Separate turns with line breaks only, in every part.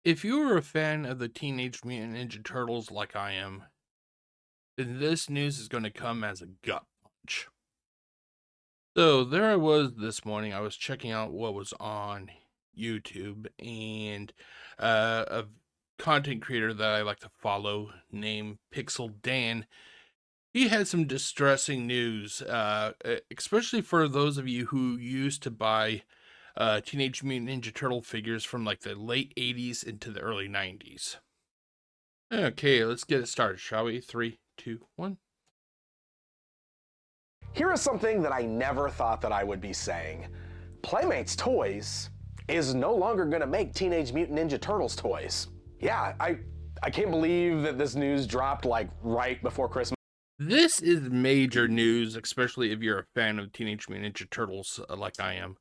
If you are a fan of the Teenage Mutant Ninja Turtles like I am, then this news is going to come as a gut punch. So there I was this morning. I was checking out what was on YouTube, and a content creator that I like to follow named Pixel Dan. He had some distressing news, especially for those of you who used to buy Teenage Mutant Ninja Turtle figures from like the late 80s into the early 90s. Okay, let's get it started, shall we? Three, two, one.
Here is something that I never thought that I would be saying. Playmates Toys is no longer going to make Teenage Mutant Ninja Turtles toys. Yeah, I can't believe that this news dropped like right before Christmas.
This is major news, especially if you're a fan of Teenage Mutant Ninja Turtles like I am.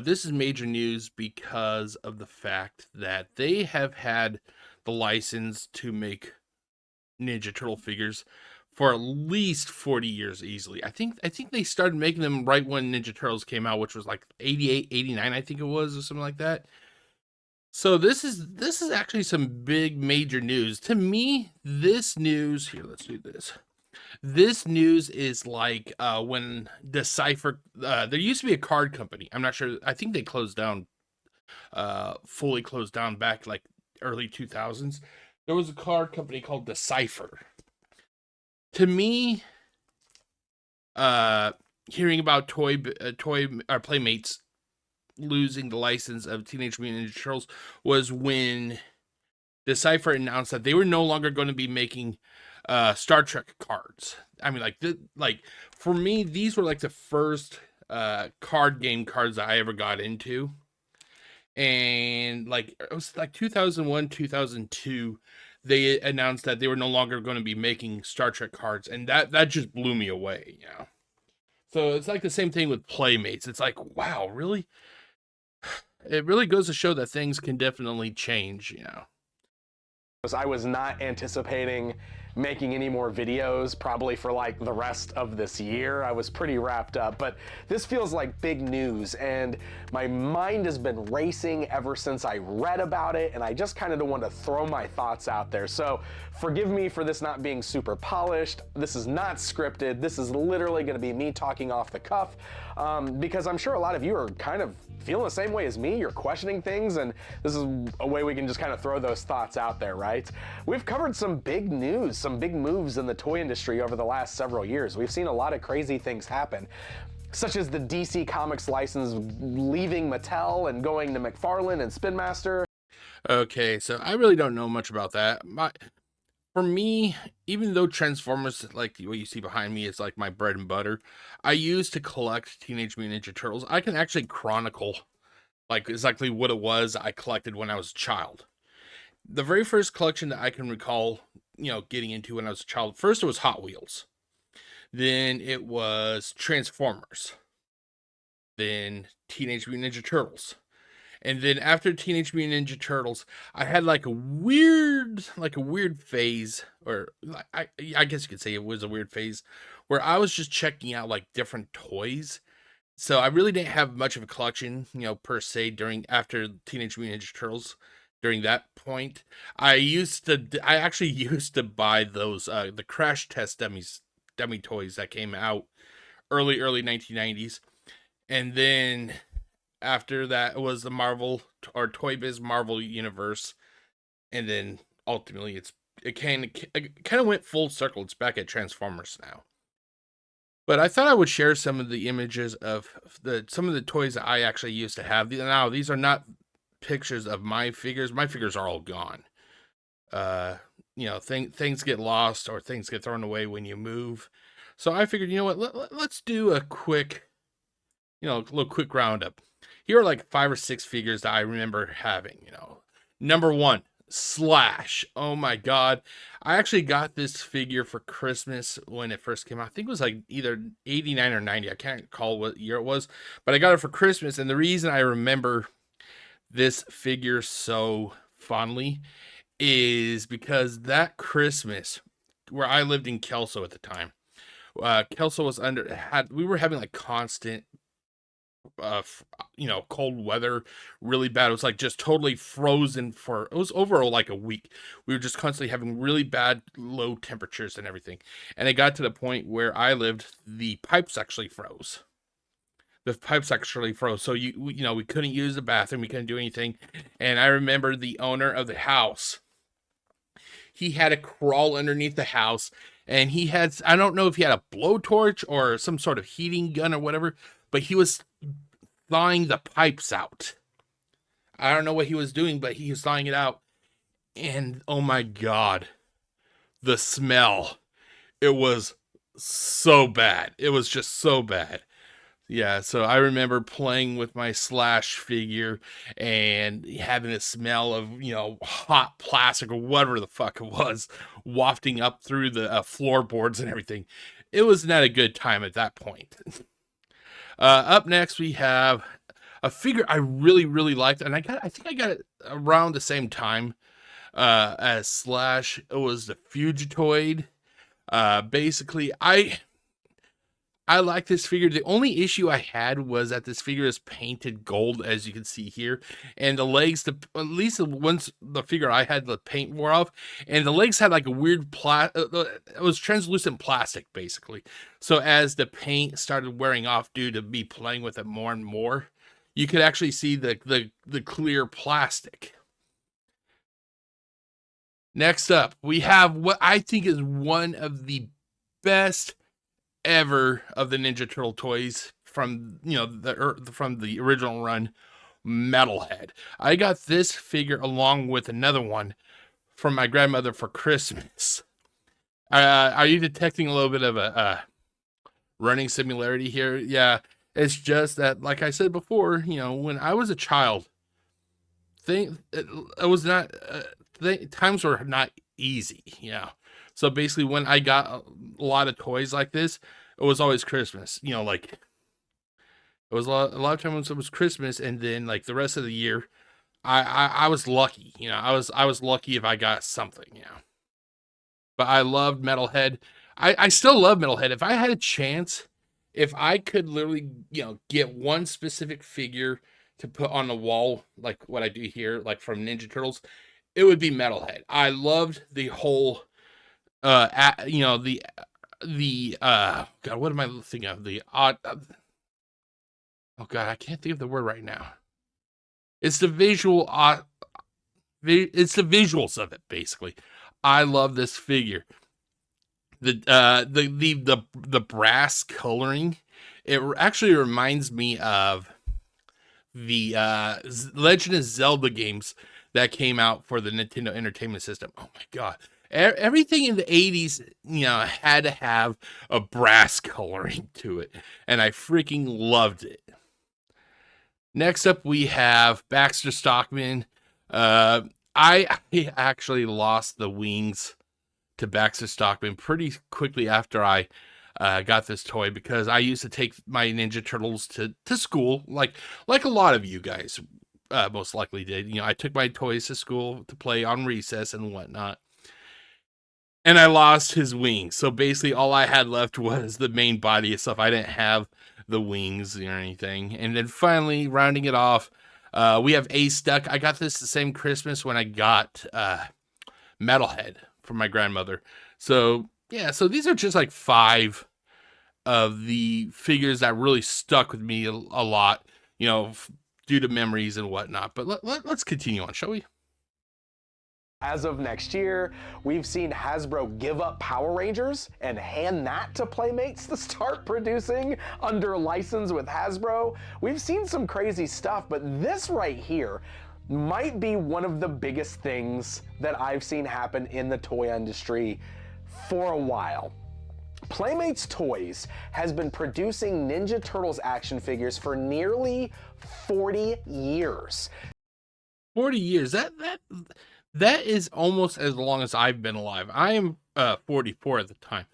This is major news because of the fact that they have had the license to make Ninja Turtle figures for at least 40 years easily. I think they started making them right when Ninja Turtles came out, which was like 88, 89, I think it was, or something like that. So this is actually some big major news. To me, this news, here, let's do this. This news is like when Decipher there used to be a card company. I'm not sure. I think they closed down fully closed down back like early 2000s. There was a card company called Decipher. To me, uh hearing about toy or Playmates losing the license of Teenage Mutant Ninja Turtles was when Decipher announced that they were no longer going to be making Star Trek cards. I mean, like for me, these were like the first card game cards that I ever got into, and like it was like 2001, 2002. They announced that they were no longer going to be making Star Trek cards, and that just blew me away. So it's like the same thing with Playmates. It's like, wow, really? It really goes to show that things can definitely change.
I was not anticipating making any more videos probably for like the rest of this year. I was pretty wrapped up, but this feels like big news and my mind has been racing ever since I read about it, and I just kind of don't want to throw my thoughts out there. So forgive me for this not being super polished. This is not scripted. This is literally going to be me talking off the cuff because I'm sure a lot of you are kind of feeling the same way as me. You're questioning things, and this is a way we can just kind of throw those thoughts out there, right? We've covered some big news, some big moves in the toy industry over the last several years. We've seen a lot of crazy things happen, such as the DC Comics license leaving Mattel and going to McFarlane and Spin Master.
Okay, so I really don't know much about that. For me, even though Transformers, like what you see behind me, is like my bread and butter, I used to collect Teenage Mutant Ninja Turtles. I can actually chronicle like exactly what it was I collected when I was a child. The very first collection that I can recall, getting into when I was a child, first it was Hot Wheels. Then it was Transformers. Then Teenage Mutant Ninja Turtles. And then after Teenage Mutant Ninja Turtles, I had like a weird phase, or I guess you could say it was a weird phase, where I was just checking out like different toys. So I really didn't have much of a collection, per se during after Teenage Mutant Ninja Turtles. During that point, I actually used to buy those the Crash Test dummy toys that came out early 1990s, and then after that was the Marvel or Toy Biz Marvel universe, and then ultimately it kind of went full circle. It's back at Transformers now. But I thought I would share some of the images of some of the toys that I actually used to have. Now these are not pictures of my figures. My figures are all gone. Uh, things get lost or things get thrown away when you move. So I figured, what, let's do a quick, little quick roundup. Here are like 5 or 6 figures that I remember having. Number one, Slash. Oh my god. I actually got this figure for Christmas when it first came out. I think it was like either 89 or 90. I can't recall what year it was, but I got it for Christmas. And the reason I remember this figure so fondly is because that Christmas, where I lived in Kelso at the time, Kelso was we were having like constant cold weather really bad. It was like just totally frozen for, it was over like a week. We were just constantly having really bad low temperatures and everything. And it got to the point where I lived, the pipes actually froze. The pipes actually froze. So we couldn't use the bathroom, we couldn't do anything. And I remember the owner of the house, he had to crawl underneath the house, and he had, I don't know if he had a blowtorch or some sort of heating gun or whatever, but he was thawing the pipes out. I don't know what he was doing, but he was thawing it out. And oh my God, the smell. It was so bad. It was just so bad. Yeah, so I remember playing with my Slash figure and having the smell of, hot plastic or whatever the fuck it was wafting up through the floorboards and everything. It was not a good time at that point. Up next, we have a figure I really, really liked, and I think I got it around the same time as Slash. It was the Fugitoid. Basically, I like this figure. The only issue I had was that this figure is painted gold, as you can see here, and the legs, at least once the figure I had, the paint wore off, and the legs had like a weird it was translucent plastic basically. So as the paint started wearing off due to me playing with it more and more, you could actually see the clear plastic. Next up, we have what I think is one of the best ever of the Ninja Turtle toys from from the original run, Metalhead. I got this figure along with another one from my grandmother for Christmas. Are you detecting a little bit of a running similarity here? Yeah, it's just that, like I said before, when I was a child, it was not times were not easy. So basically, when I got a lot of toys like this, it was always Christmas. Like it was a lot of times it was Christmas, and then like the rest of the year, I was lucky. I was lucky if I got something. But I loved Metalhead. I still love Metalhead. If I had a chance, if I could literally get one specific figure to put on the wall, like what I do here, like from Ninja Turtles, it would be Metalhead. I loved the whole God, what am I thinking of? The odd oh God, I can't think of the word right now. It's the it's the visuals of it basically. I love this figure. The brass coloring, it actually reminds me of the Legend of Zelda games that came out for the Nintendo Entertainment System. Oh my God. Everything in the 80s, had to have a brass coloring to it. And I freaking loved it. Next up, we have Baxter Stockman. I actually lost the wings to Baxter Stockman pretty quickly after I got this toy, because I used to take my Ninja Turtles to school, like a lot of you guys most likely did. I took my toys to school to play on recess and whatnot. And I lost his wings. So basically all I had left was the main body itself. I didn't have the wings or anything. And then finally, rounding it off, we have A-Stuck. I got this the same Christmas when I got Metalhead from my grandmother. So yeah, so these are just like 5 of the figures that really stuck with me a lot, due to memories and whatnot. But let's continue on, shall we?
As of next year, we've seen Hasbro give up Power Rangers and hand that to Playmates to start producing under license with Hasbro. We've seen some crazy stuff, but this right here might be one of the biggest things that I've seen happen in the toy industry for a while. Playmates Toys has been producing Ninja Turtles action figures for nearly 40 years.
40 years. That is almost as long as I've been alive. I am 44 at the time,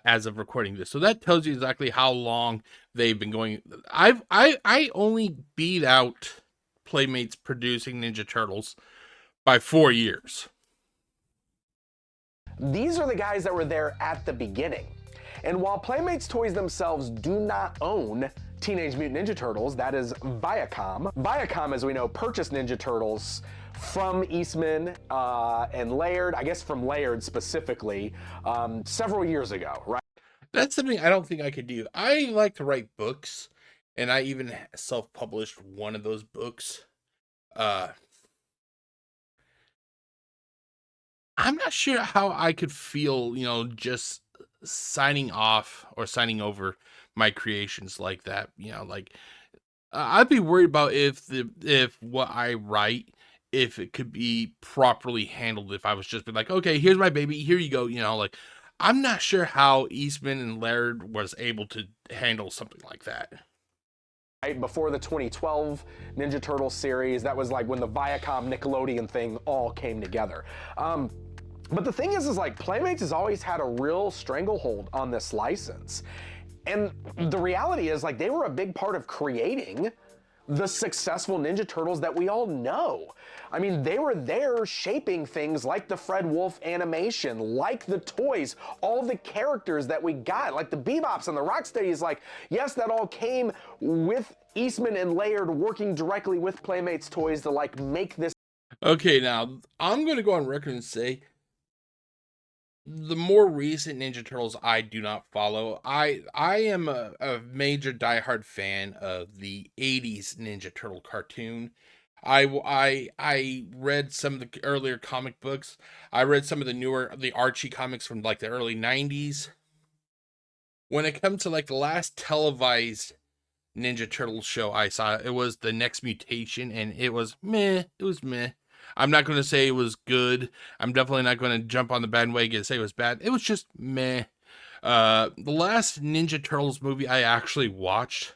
as of recording this. So that tells you exactly how long they've been going. I only beat out Playmates producing Ninja Turtles by 4 years.
These are the guys that were there at the beginning. And while Playmates Toys themselves do not own Teenage Mutant Ninja Turtles, that is Viacom. Viacom, as we know, purchased Ninja Turtles from Eastman and Laird, I guess from Laird specifically, several years ago, right?
That's something I don't think I could do. I like to write books, and I even self-published one of those books. Uh, I'm not sure how I could feel, just signing off or signing over my creations like that. Like I'd be worried about if what I write, if it could be properly handled. If I was just be like, okay, here's my baby, here you go. Like I'm not sure how Eastman and Laird was able to handle something like that.
Right before the 2012 Ninja Turtles series, that was like when the Viacom Nickelodeon thing all came together. But the thing is like Playmates has always had a real stranglehold on this license. And the reality is like they were a big part of creating the successful Ninja Turtles that we all know. I mean, they were there shaping things like the Fred Wolf animation, like the toys, all the characters that we got, like the Bebops and the Rocksteadies. Like, yes, that all came with Eastman and Laird working directly with Playmates toys to like make this.
Okay, now I'm going to go on record and say the more recent Ninja Turtles I do not follow. I am a major diehard fan of the 80s Ninja Turtle cartoon. I read some of the earlier comic books. I read some of the Archie comics from like the early 90s. When it comes to like the last televised Ninja Turtles show I saw, it was The Next Mutation, and it was meh. It was meh. I'm not going to say it was good. I'm definitely not going to jump on the bandwagon and say it was bad. It was just meh. The last Ninja Turtles movie I actually watched,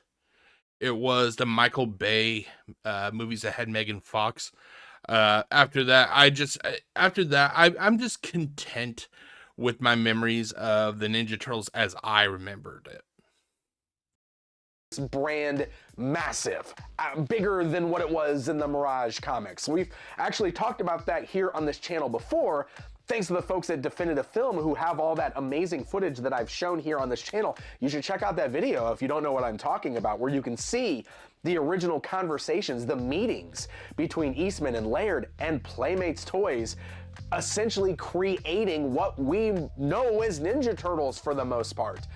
it was the Michael Bay movies that had Megan Fox. After that, I'm just content with my memories of the Ninja Turtles as I remembered it.
Brand massive, bigger than what it was in the Mirage comics. We've actually talked about that here on this channel before, thanks to the folks at Definitive Film who have all that amazing footage that I've shown here on this channel. You should check out that video if you don't know what I'm talking about, where you can see the original conversations, the meetings between Eastman and Laird and Playmates Toys, essentially creating what we know as Ninja Turtles for the most part.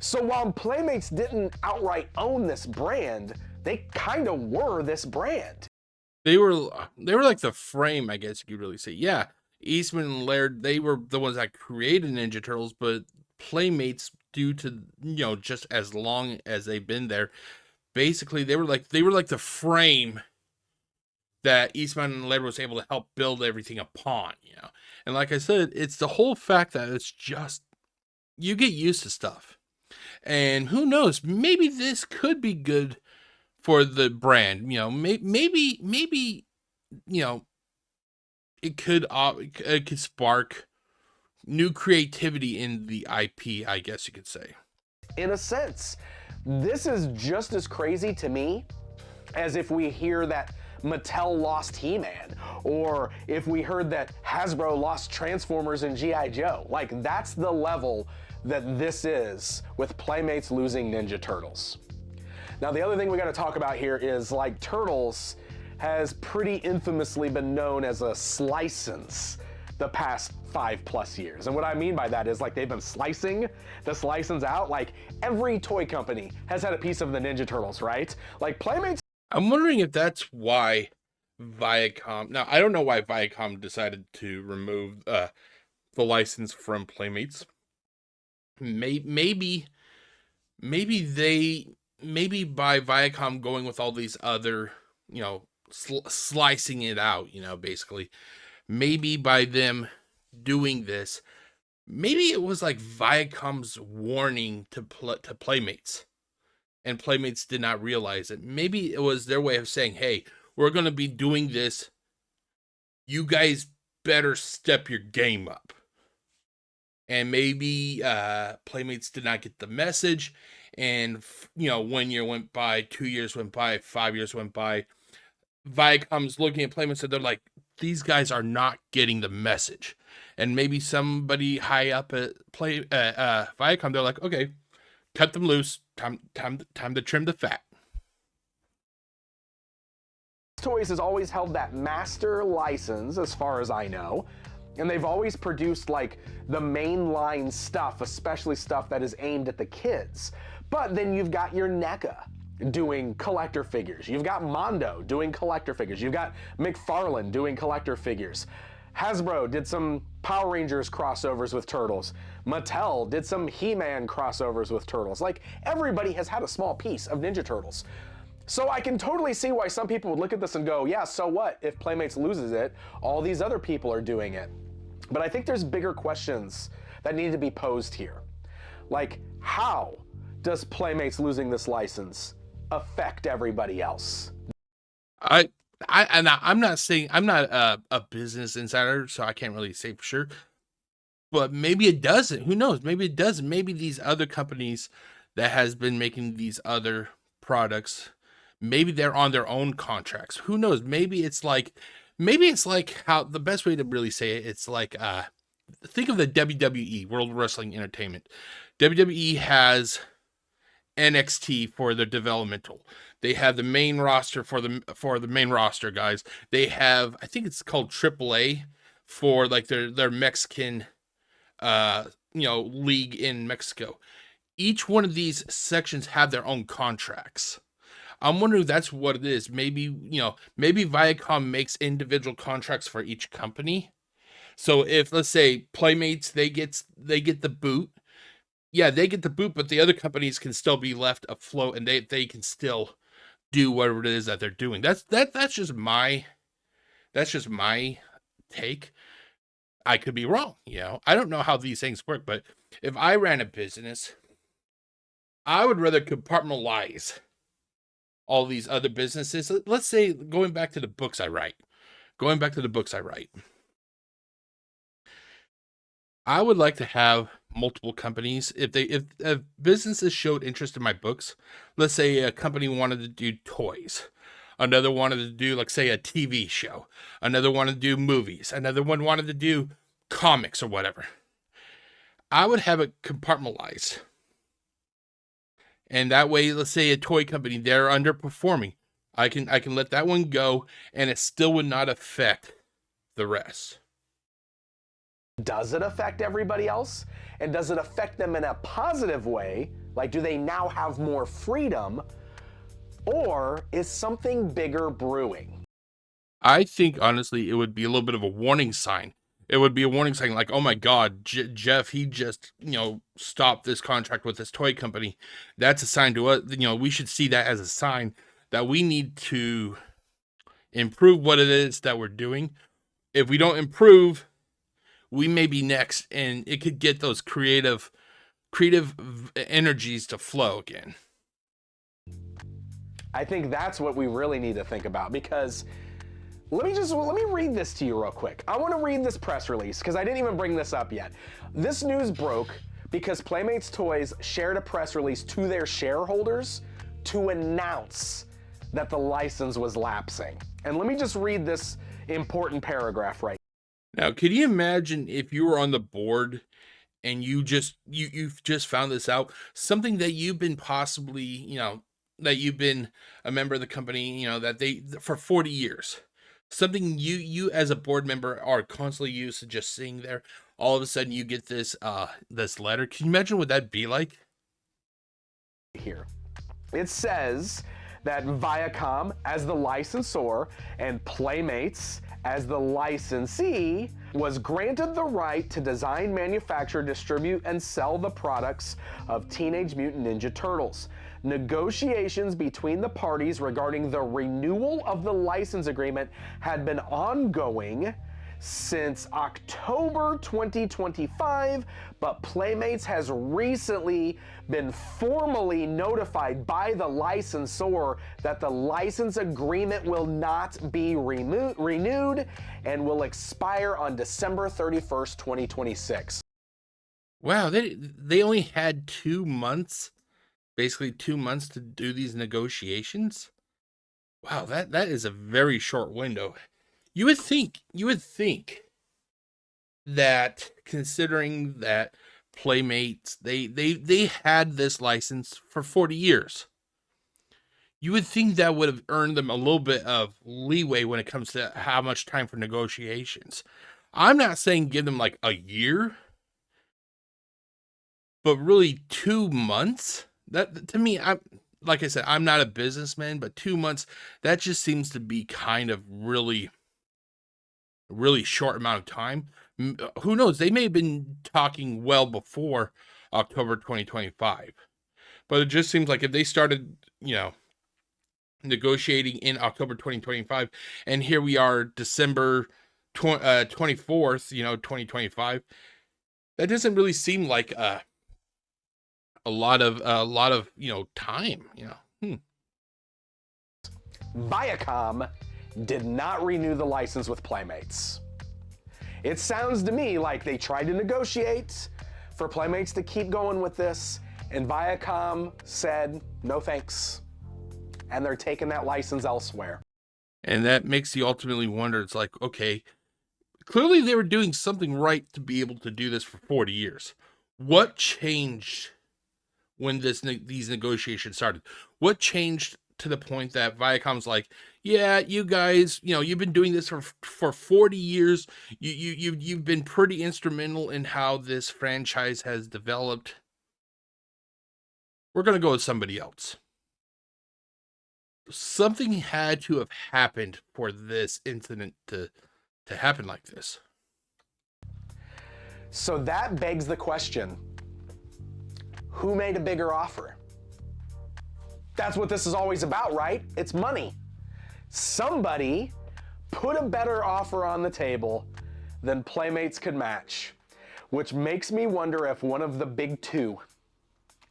So while Playmates didn't outright own this brand, they kind of were this brand.
They were like the frame, I guess you could really say. Yeah, Eastman and Laird, they were the ones that created Ninja Turtles, but Playmates, due to just as long as they've been there, basically they were like the frame that Eastman and Laird was able to help build everything upon. And like I said, it's the whole fact that it's just you get used to stuff. And who knows, maybe this could be good for the brand. Maybe it could spark new creativity in the IP, I guess you could say.
In a sense, this is just as crazy to me as if we hear that Mattel lost He-Man, or if we heard that Hasbro lost Transformers and G.I. Joe. Like, that's the level that this is with Playmates losing Ninja Turtles. Now, the other thing we got to talk about here is like Turtles has pretty infamously been known as a slicense the past 5+ years. And what I mean by that is like they've been slicing this license out. Like every toy company has had a piece of the Ninja Turtles, right? Like Playmates.
I'm wondering if that's why Viacom. Now, I don't know why Viacom decided to remove the license from Playmates. Maybe by Viacom going with all these other, slicing it out, basically. Maybe by them doing this, maybe it was like Viacom's warning to Playmates, and Playmates did not realize it. Maybe it was their way of saying, "Hey, we're going to be doing this. You guys better step your game up." And maybe Playmates did not get the message, and 1 year went by, 2 years went by, 5 years went by. Viacom's looking at Playmates and they're like, these guys are not getting the message. And maybe somebody high up at Viacom, they're like, okay, cut them loose. Time to trim the fat.
Toys has always held that master license, as far as I know, and they've always produced like the mainline stuff, especially stuff that is aimed at the kids. But then you've got your NECA doing collector figures. You've got Mondo doing collector figures. You've got McFarlane doing collector figures. Hasbro did some Power Rangers crossovers with Turtles. Mattel did some He-Man crossovers with Turtles. Like, everybody has had a small piece of Ninja Turtles. So I can totally see why some people would look at this and go, yeah, so what? If Playmates loses it, all these other people are doing it. But I think there's bigger questions that need to be posed here. Like, how does Playmates losing this license affect everybody else?
I'm not saying, I'm not a business insider, so I can't really say for sure. But maybe it doesn't. Who knows? Maybe it doesn't. Maybe these other companies that has been making these other products, maybe they're on their own contracts. Who knows? Maybe it's like how the best way to really say it, it's like think of the WWE, World Wrestling Entertainment. WWE has NXT for their developmental. They have the main roster for the main roster guys. They have, I think it's called AAA for like their Mexican league in Mexico. Each one of these sections have their own contracts. I'm wondering if that's what it is. Maybe Viacom makes individual contracts for each company. So if, let's say, Playmates, they get the boot. Yeah, they get the boot, but the other companies can still be left afloat, and they can still do whatever it is that they're doing. That's just my take. I could be wrong, I don't know how these things work, but if I ran a business, I would rather compartmentalize all these other businesses. Let's say, going back to the books I write, I would like to have multiple companies. If businesses showed interest in my books, let's say a company wanted to do toys, another wanted to do, like, say, a TV show, another wanted to do movies, another one wanted to do comics or whatever, I would have it compartmentalized. And that way, let's say a toy company, they're underperforming, I can let that one go, and it still would not affect the rest.
Does it affect everybody else? And does it affect them in a positive way? Like, do they now have more freedom? Or is something bigger brewing?
I think, honestly, it would be a little bit of a warning sign. It would be a warning sign, like, oh my God, Jeff, he just, stopped this contract with this toy company. That's a sign to us. We should see that as a sign that we need to improve what it is that we're doing. If we don't improve, we may be next, and it could get those creative energies to flow again.
I think that's what we really need to think about, because let me read this to you real quick. I want to read this press release because I didn't even bring this up yet. This news broke because Playmates Toys shared a press release to their shareholders to announce that the license was lapsing. And let me just read this important paragraph right
now. Could you imagine if you were on the board and you've just found this out, something that you've been possibly, that you've been a member of the company, that they, for 40 years, something you as a board member are constantly used to just seeing there, all of a sudden you get this this letter. Can you imagine what that'd be like?
Here it says that Viacom as the licensor and Playmates as the licensee was granted the right to design, manufacture, distribute, and sell the products of Teenage Mutant Ninja Turtles. Negotiations between the parties regarding the renewal of the license agreement had been ongoing since October 2025, but Playmates has recently been formally notified by the licensor that the license agreement will not be renewed and will expire on December 31st, 2026.
Wow, they only had 2 months, basically 2 months to do these negotiations. Wow, that is a very short window. You would think that, considering that Playmates, they had this license for 40 years. You would think that would have earned them a little bit of leeway when it comes to how much time for negotiations. I'm not saying give them like a year, but really 2 months. That to me, I'm like I said, I'm not a businessman, but 2 months, that just seems to be kind of really short amount of time. Who knows? They may have been talking well before October 2025, but it just seems like if they started, negotiating in October 2025, and here we are, December 24th, 2025. That doesn't really seem like a lot of time.
Viacom did not renew the license with Playmates. It sounds to me like they tried to negotiate for Playmates to keep going with this, and Viacom said, no thanks. And they're taking that license elsewhere.
And that makes you ultimately wonder, it's like, okay, clearly they were doing something right to be able to do this for 40 years. What changed when these negotiations started? What changed to the point that Viacom's like, yeah, you guys, you've been doing this for 40 years. You've been pretty instrumental in how this franchise has developed. We're gonna go with somebody else. Something had to have happened for this incident to happen like this.
So that begs the question, who made a bigger offer? That's what this is always about, right? It's money. Somebody put a better offer on the table than Playmates could match, which makes me wonder if one of the big two,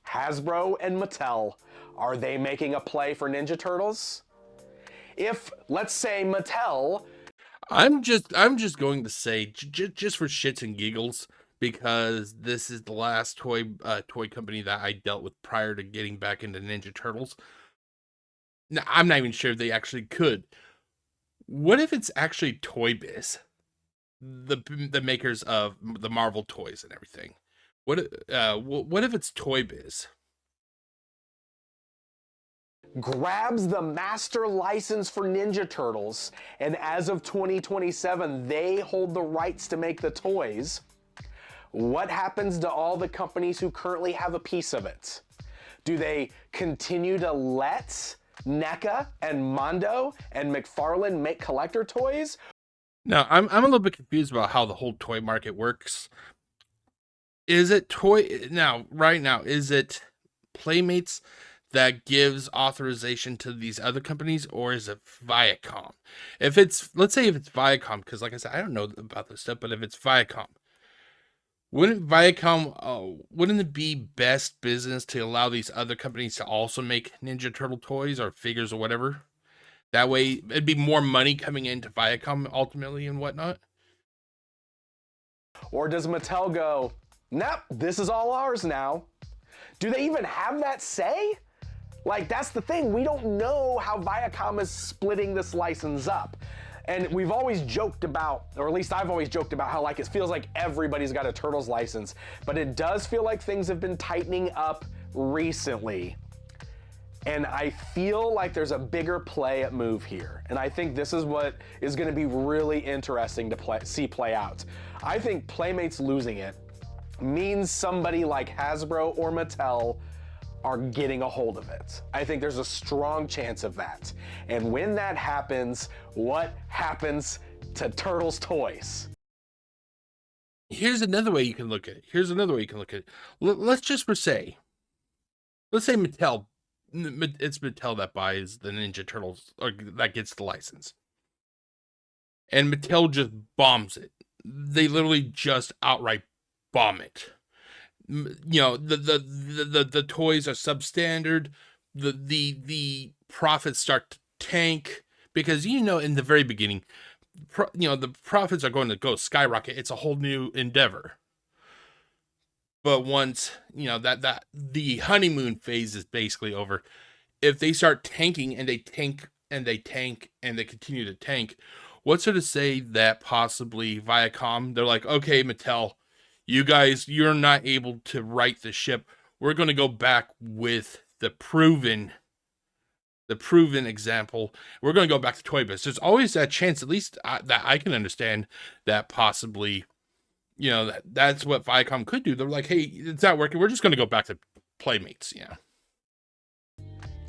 Hasbro and Mattel, are they making a play for Ninja Turtles? If, let's say, Mattel...
I'm just going to say, just for shits and giggles, because this is the last toy company that I dealt with prior to getting back into Ninja Turtles. Now, I'm not even sure if they actually could. What if it's actually Toy Biz, the makers of the Marvel toys and everything? What if it's Toy Biz?
Grabs the master license for Ninja Turtles, and as of 2027, they hold the rights to make the toys. What happens to all the companies who currently have a piece of it? Do they continue to let NECA and Mondo and McFarlane make collector toys?
Now, I'm a little bit confused about how the whole toy market works. Is it right now, is it Playmates that gives authorization to these other companies, or is it Viacom? Let's say if it's Viacom, because like I said, I don't know about this stuff, but if it's Viacom, wouldn't it be best business to allow these other companies to also make Ninja Turtle toys or figures or whatever? That way, it'd be more money coming into Viacom ultimately and whatnot.
Or does Mattel go, nope, this is all ours now? Do they even have that say? Like, that's the thing. We don't know how Viacom is splitting this license up. And we've always joked about, or at least I've always joked about, how like it feels like everybody's got a Turtles license, but it does feel like things have been tightening up recently. And I feel like there's a bigger play at move here. And I think this is what is going to be really interesting to see play out. I think Playmates losing it means somebody like Hasbro or Mattel are getting a hold of it. I think there's a strong chance of that. And when that happens, what happens to Turtles toys?
Here's another way you can look at it. Let's say Mattel, it's Mattel that buys the Ninja Turtles, or that gets the license. And Mattel just bombs it. They literally just outright bomb it. The toys are substandard. The profits start to tank because in the very beginning, the profits are going to go skyrocket. It's a whole new endeavor. But once that the honeymoon phase is basically over, if they start tanking and they tank and they tank and they continue to tank, what's there to say that possibly Viacom, they're like, okay, Mattel, You guys, you're not able to right the ship. We're going to go back with the proven example. We're going to go back to Toy Biz. There's always that chance, at least that I can understand, that possibly, that's what Viacom could do. They're like, hey, it's not working. We're just going to go back to Playmates. Yeah.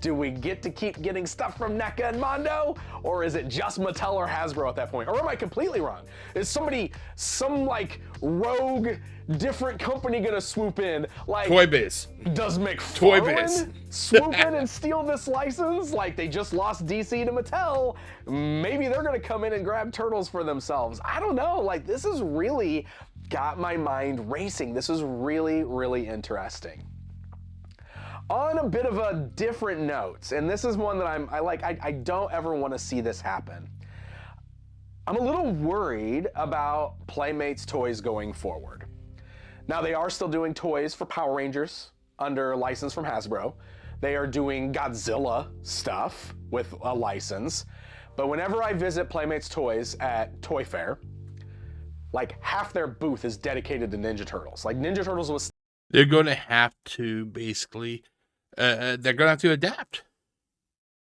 Do we get to keep getting stuff from NECA and Mondo? Or is it just Mattel or Hasbro at that point? Or am I completely wrong? Is some like rogue, different company gonna swoop in? Like
Toy Biz.
Does
Toy Biz.
McFarlane swoop in and steal this license? Like they just lost DC to Mattel. Maybe they're gonna come in and grab Turtles for themselves. I don't know, like this has really got my mind racing. This is really, really interesting. On a bit of a different note, and this is one that I don't ever want to see this happen. I'm a little worried about Playmates toys going forward. Now they are still doing toys for Power Rangers under license from Hasbro. They are doing Godzilla stuff with a license. But whenever I visit Playmates toys at Toy Fair, like half their booth is dedicated to Ninja Turtles. Like Ninja Turtles was.
They're going to have to basically. They're going to have to adapt.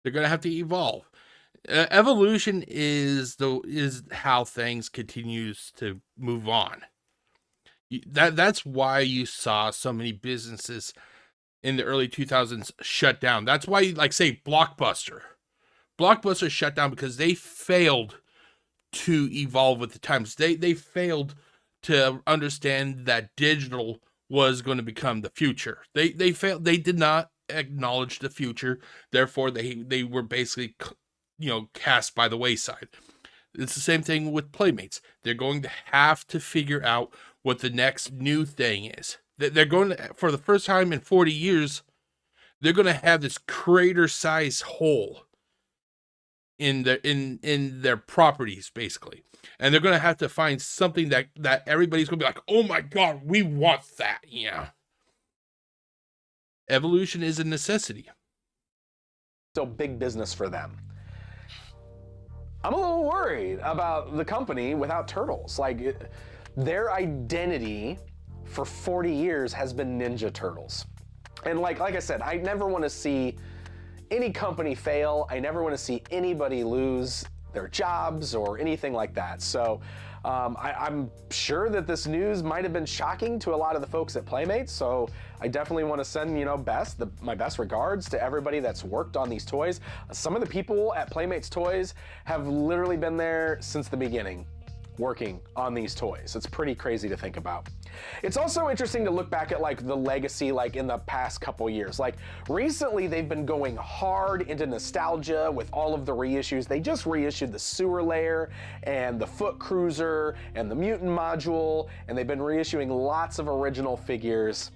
They're going to have to evolve. Evolution is how things continues to move on. That's why you saw so many businesses in the early 2000s shut down. That's why, like, say, Blockbuster shut down because they failed to evolve with the times. They failed to understand that digital was going to become the future. They failed. They did not acknowledge the future. Therefore, they were basically, cast by the wayside. It's the same thing with Playmates. They're going to have to figure out what the next new thing is. They're going to, for the first time in 40 years, they're going to have this crater-sized hole in their properties, basically. And they're going to have to find something that everybody's going to be like, oh my God, we want that. Yeah. Evolution is a necessity.
So big business for them. I'm a little worried about the company without Turtles. Like their identity for 40 years has been Ninja Turtles. And like I said, I never want to see any company fail. I never want to see anybody lose their jobs or anything like that. So I'm sure that this news might have been shocking to a lot of the folks at Playmates. So I definitely want to send, my best regards to everybody that's worked on these toys. Some of the people at Playmates Toys have literally been there since the beginning, working on these toys. It's pretty crazy to think about. It's also interesting to look back at like the legacy like in the past couple years. Like recently they've been going hard into nostalgia with all of the reissues. They just reissued the Sewer Layer and the Foot Cruiser and the Mutant Module, and they've been reissuing lots of original figures.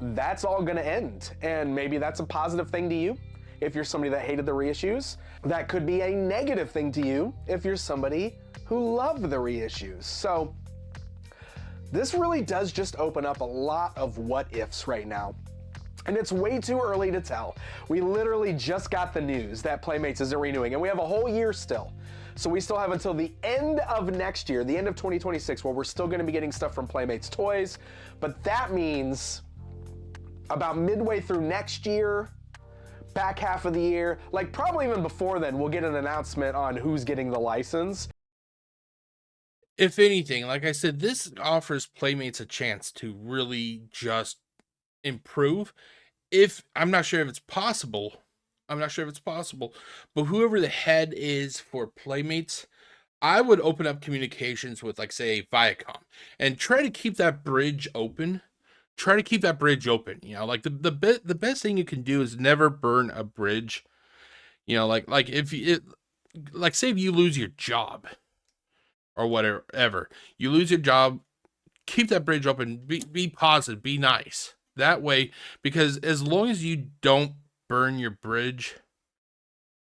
That's all gonna end, and maybe that's a positive thing to you if you're somebody that hated the reissues. That could be a negative thing to you if you're somebody who loved the reissues. So this really does just open up a lot of what ifs right now. And it's way too early to tell. We literally just got the news that Playmates isn't renewing, and we have a whole year still. So we still have until the end of next year, the end of 2026, where we're still gonna be getting stuff from Playmates Toys. But that means about midway through next year, back half of the year, like probably even before then, we'll get an announcement on who's getting the license.
If anything, like I said, this offers Playmates a chance to really just improve. I'm not sure if it's possible. But whoever the head is for Playmates, I would open up communications with, like, say, Viacom and try to keep that bridge open. Like the best thing you can do is never burn a bridge. Like say if you lose your job or whatever, you lose your job, keep that bridge open, be positive, be nice. That way, because as long as you don't burn your bridge,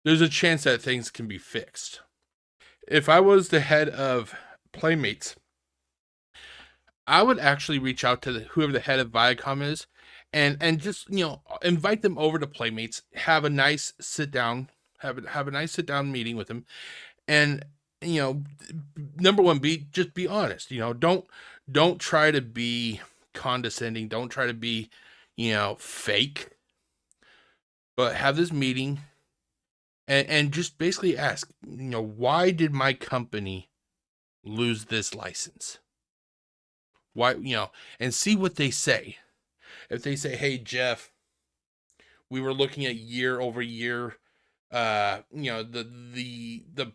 there's a chance that things can be fixed. If I was the head of Playmates, I would actually reach out to whoever the head of Viacom is and just, invite them over to Playmates, have a nice sit down meeting with them, and you know, number one, just be honest. Don't try to be condescending. Don't try to be, fake. But have this meeting and just basically ask, why did my company lose this license? Why, and see what they say. If they say, hey, Jeff, we were looking at year over year, the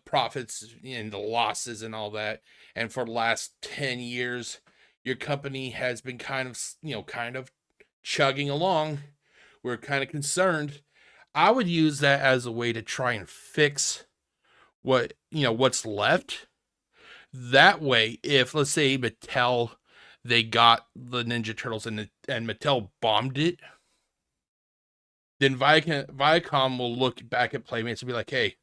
profits and the losses and all that, and for the last 10 years, your company has been kind of chugging along. We're kind of concerned. I would use that as a way to try and fix what's left. That way, if let's say Mattel, they got the Ninja Turtles and Mattel bombed it, then Viacom will look back at Playmates and be like, hey,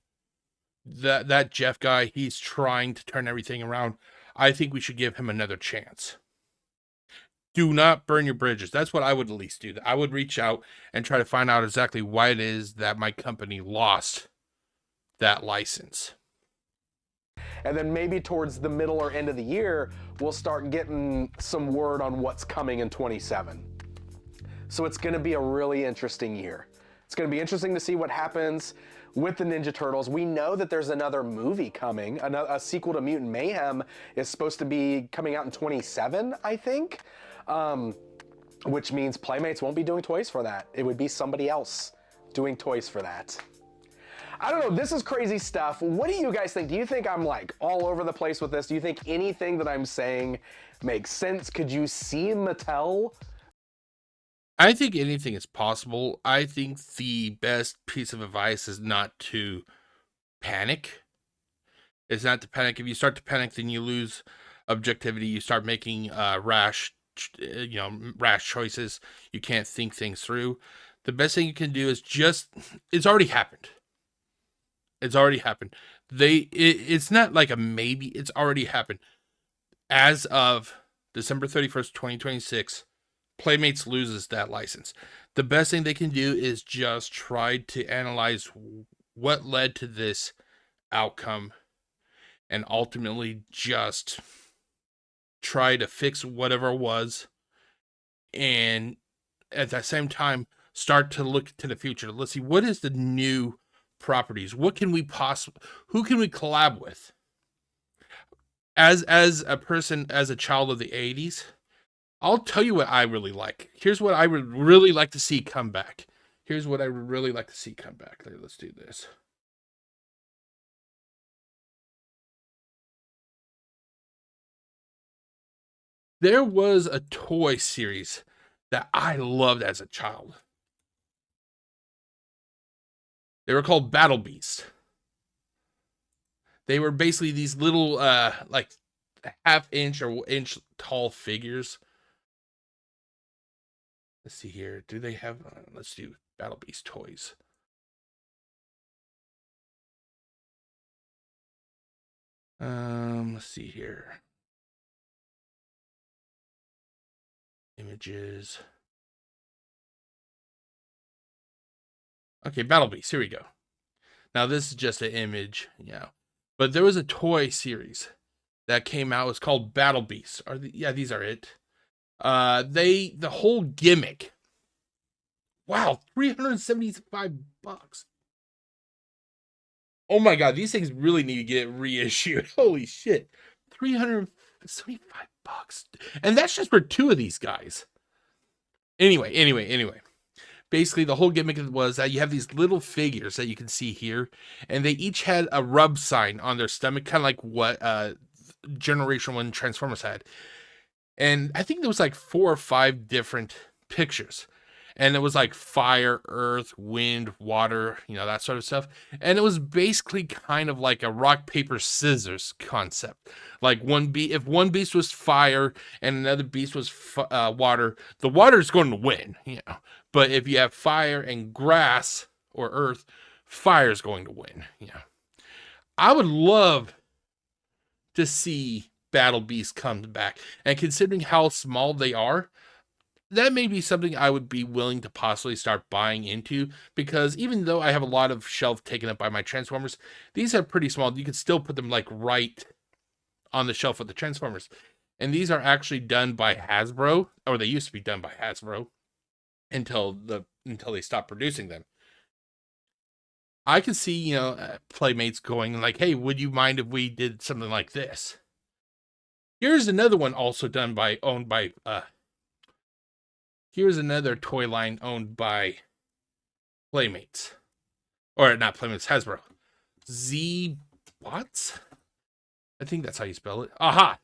that Jeff guy, he's trying to turn everything around. I think we should give him another chance. Do not burn your bridges. That's what I would at least do. I would reach out and try to find out exactly why it is that my company lost that license.
And then maybe towards the middle or end of the year, we'll start getting some word on what's coming in 27. So it's going to be a really interesting year. It's going to be interesting to see what happens with the Ninja Turtles. We know that there's another movie coming. A sequel to Mutant Mayhem is supposed to be coming out in 27, I think. Which means Playmates won't be doing toys for that. It would be somebody else doing toys for that. I don't know, this is crazy stuff. What do you guys think? Do you think I'm like all over the place with this? Do you think anything that I'm saying makes sense? Could you see Mattel?
I think anything is possible. I think the best piece of advice is not to panic. It's not to panic. If you start to panic, then you lose objectivity. You start making rash choices. You can't think things through. The best thing you can do is it's already happened. It's already happened. It's not like a maybe. It's already happened. As of December 31st, 2026, Playmates loses that license. The best thing they can do is just try to analyze what led to this outcome and ultimately just try to fix whatever it was, and at the same time start to look to the future. Let's see, what is the new properties? What can we who can we collab with? As a person, as a child of the 80s, I'll tell you what I really like. Here's what I would really like to see come back. Let's do this. There was a toy series that I loved as a child. They were called Battle Beast. They were basically these little, like half-inch or inch tall figures. Let's see here. Do they have? Let's do Battle Beast toys. Let's see here. Images. Okay, Battle Beast. Here we go. Now this is just an image, but there was a toy series that came out. It's called Battle Beast. These are it. The whole gimmick. Wow, $375. Oh my god, these things really need to get reissued. Holy shit. $375. And that's just for two of these guys. Anyway. Basically, the whole gimmick was that you have these little figures that you can see here, and they each had a rub sign on their stomach, kind of like what Generation 1 Transformers had. And I think there was like 4 or 5 different pictures. And it was like fire, earth, wind, water, that sort of stuff. And it was basically kind of like a rock, paper, scissors concept. Like if one beast was fire and another beast was water, the water is going to win, But if you have fire and grass or earth, fire is going to win, I would love to see Battle Beast come back. And considering how small they are, that may be something I would be willing to possibly start buying into, because even though I have a lot of shelf taken up by my Transformers, these are pretty small. You can still put them like right on the shelf with the Transformers. And these are actually done by Hasbro, or they used to be done by Hasbro until they stopped producing them. I can see, Playmates going like, "Hey, would you mind if we did something like this?" Here's another one also here's another toy line owned by Playmates. Or not Playmates, Hasbro. Z-Bots? I think that's how you spell it. Aha!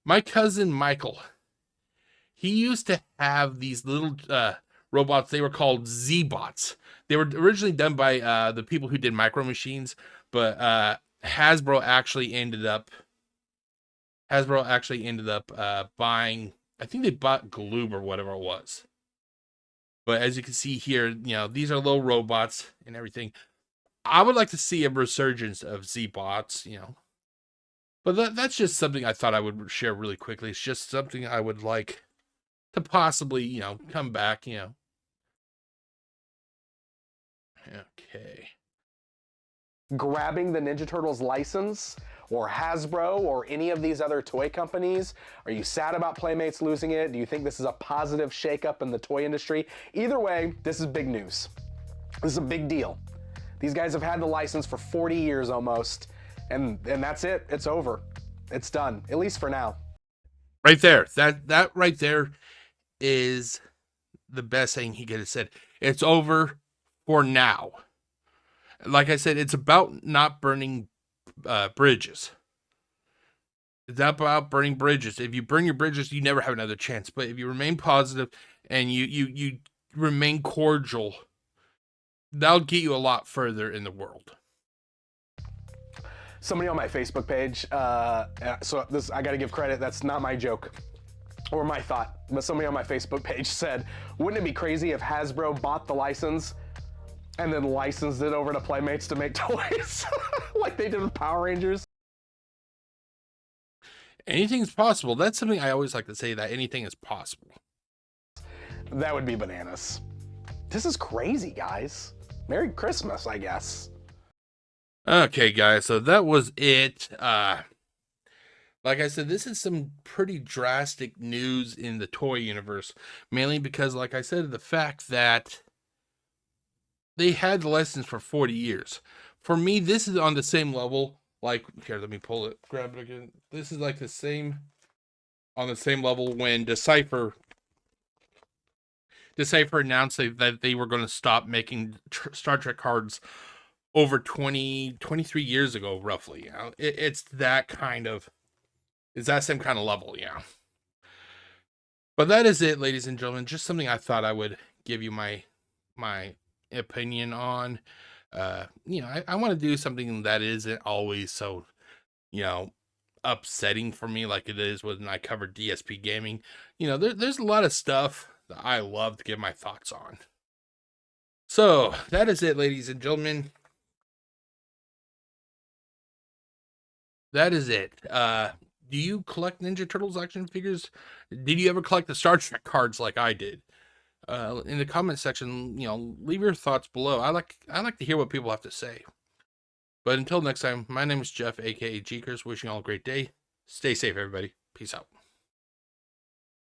My cousin Michael. He used to have these little robots. They were called Z-Bots. They were originally done by the people who did Micro Machines, but Hasbro actually ended up buying, I think they bought Gloob or whatever it was. But as you can see here, these are little robots and everything. I would like to see a resurgence of Z-Bots, But that's just something I thought I would share really quickly. It's just something I would like to possibly, come back, Okay.
Grabbing the Ninja Turtles license, or Hasbro, or any of these other toy companies? Are you sad about Playmates losing it? Do you think this is a positive shakeup in the toy industry? Either way, this is big news. This is a big deal. These guys have had the license for 40 years almost, and that's it. It's over. It's done, at least for now.
Right there. That right there is the best thing he could have said. It's over for now. Like I said, it's about not burning bridges. It's not about burning bridges. If you burn your bridges, you never have another chance. But if you remain positive and you remain cordial, that'll get you a lot further in the world.
Somebody on my Facebook page, so this, I gotta give credit, that's not my joke or my thought, but somebody on my Facebook page said, wouldn't it be crazy if Hasbro bought the license and then licensed it over to Playmates to make toys like they did with Power Rangers?
Anything's possible. That's something I always like to say, that anything is possible.
That would be bananas. This is crazy, guys. Merry Christmas, I guess.
Okay, guys, so that was it. Like I said, this is some pretty drastic news in the toy universe, mainly because, like I said, the fact that they had the license for 40 years. For me, this is on the same level. Like, here, let me pull it, grab it again. This is like on the same level when Decipher announced that they were going to stop making Star Trek cards over 23 years ago, roughly. It's that same kind of level, But that is it, ladies and gentlemen. Just something I thought I would give you my opinion on. I want to do something that isn't always so, upsetting for me like it is when I cover DSP gaming. There's a lot of stuff that I love to give my thoughts on. So that is it, ladies and gentlemen. That is it. Do you collect Ninja Turtles action figures? Did you ever collect the Star Trek cards like I did? In the comment section, leave your thoughts below. I like to hear what people have to say. But until next time, my name is Jeff, aka GCurse, wishing you all a great day. Stay safe, everybody. Peace out.